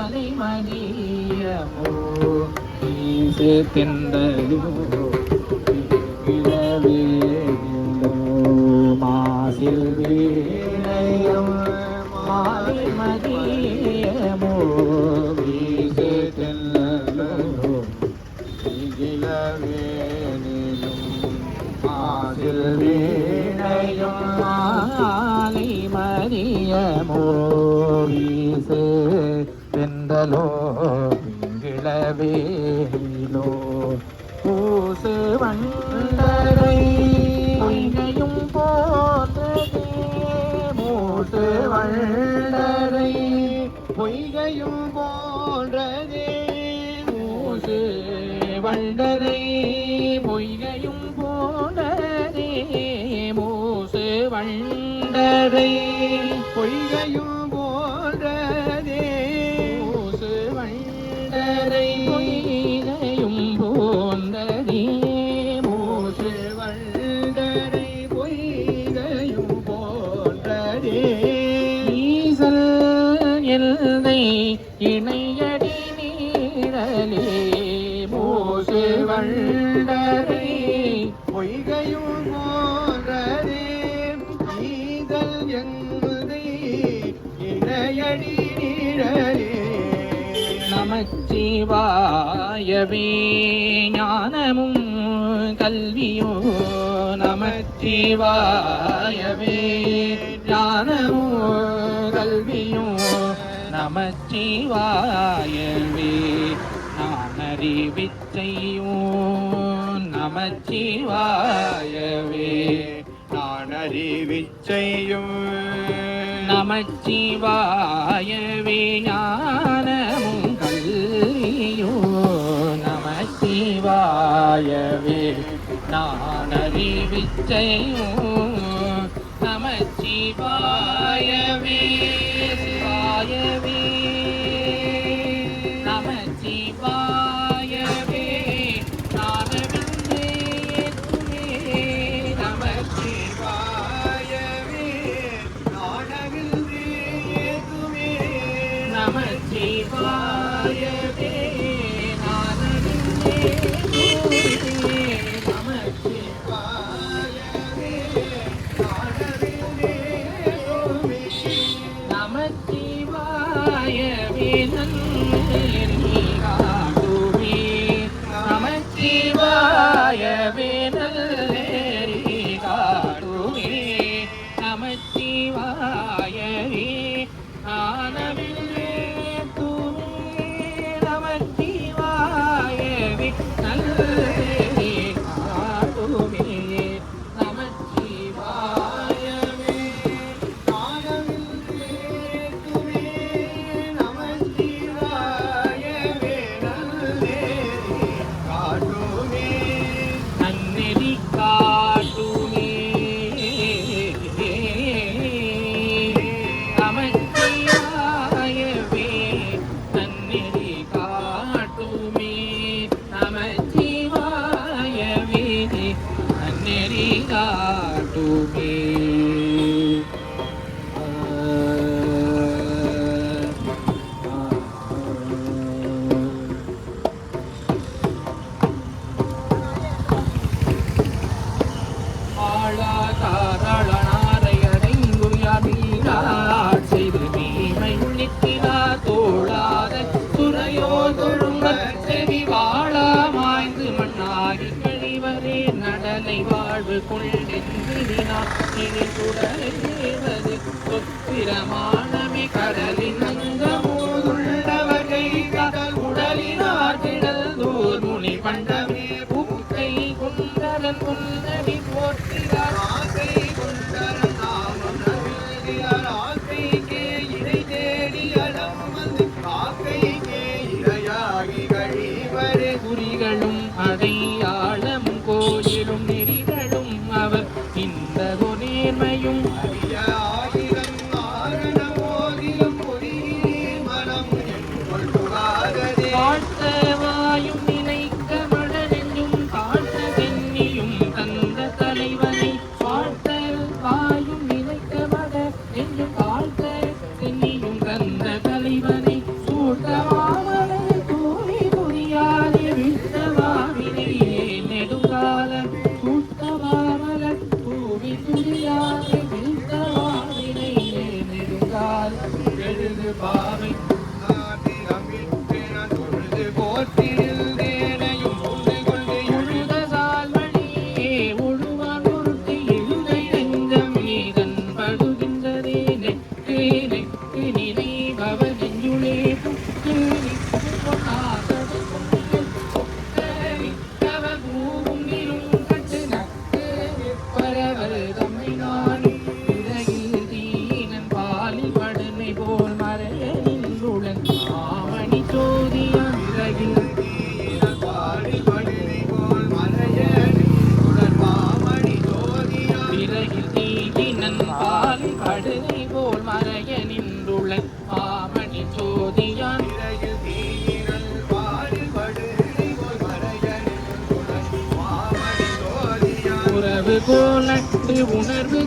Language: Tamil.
மாலை மதியமோ வீசு தென்றலோ மாசில் வீணையும் மாலை மதியமோ வீசு தென்றலோ மாசில் வீணையும் மாலை மதியமோ வீசு தென்றலோ இளவேலோ பூசு வண்டரை பொய்கையும் போன்றதே மூசு வண்டரை பொய்கையும் போன்றதே மூசு வண்டரை பொய்கையும் போன்றதே மூசு வண்டரை பொய்கையும் போன்றதே மூசு வண்டரை பொய்கையும் போன்றதே மூசு வண்டரை பொய்கையும் போன்றதே ஈசல் எல்லை இணையடி நீரலே மூசு வண்டரை பொய்கையும் போன்றதே ஈசல் எல்லை இணையடி நீரலே நமச்சிவாயவே ஞானமும் கல்வியோ நமச்சிவாயவே ஞானமும் கல்வியோ நமச்சிவாயவே நானறிவிச்சையோ நமச்சிவாயவே நானறிவிச்சையோ நமச்சிவாயவே ஞானமும் கல்வியோ நமச்சிவாயவே நானறிவிச்சையோ நமச்சிவாயவே சிவாயவே நமச்சிவாயவே நானவிந்தே துமே நமச்சிவாயவே நானவிந்தே துமே நமச்சிவாயவே நானவிந்தே துமே நமச்சிவாயவே நானவிந்தே துமே நமச்சிவாயவே நன்னெறி காட்டுமே நமச்சிவாயவே நல்லெறி காட்டுமே நமச்சிவாயவே ஆனவில்லே துமே நமச்சிவாயவே நல்லெறி காட்டுமே நமச்சிவாயவே ஆனவில்லே துமே நமச்சிவாயவே நல்லெறி காட்டுமே நன்னெறி காட்டுமே நமச்சிவாயவே நன்னெறி காட்டுமே நமச்சிவாயவே நன்னெறி காட்டுமே செய்து நீமை நிற்கிறா தோழாத துறையோ தொழும்பச் செவி வாழா மாய்ந்து மண்ணாகி கழிவரே நடலை வாழ்வு கொண்டென்றினார் இனி சுடரேவது சொத்திரமானமே கடலின் அங்கமோதுள்ளவர் கைகால் உடலினார் திடல்தோர் முனி பண்டமே பூக்கை கொண்டரன் கொண்டடி போற்றினார் ஆசை கொண்டரன் நாமம் நல்கியார் ஆசைக்கே இறை தேடி அடம் வந்து ஆசைக்கே இரையாகி கழிவரே குறிகளும் அடையாளமும் கோயிலும் நெறிகளும் அவர் இந்த நேர்மையும் ஆயிரம் ஆரணம் பாவை உழுதசால் வழியே உழுவான் பொருட்டு இழுதை நெஞ்சம் மீதன் படுகின்றதே நெக்கு நெக்கு நினைவவ நெஞ்சுளே புக்கு நிற்கு பொன்னாசடு தவ பூவும் நிலும் கட்டு நக்கு பரவர் தம்மை நானும் உலகில் தீனன் பாலில் படுமை போல் மறைய நின்றுளன் மாமணி சோதியான் விறகில் விறகில் தீயினன் பாலில் படுமை போல் மறைய நின்றுளன் மாமணி சோதியான் உறவு கோலட்டு உணர்வு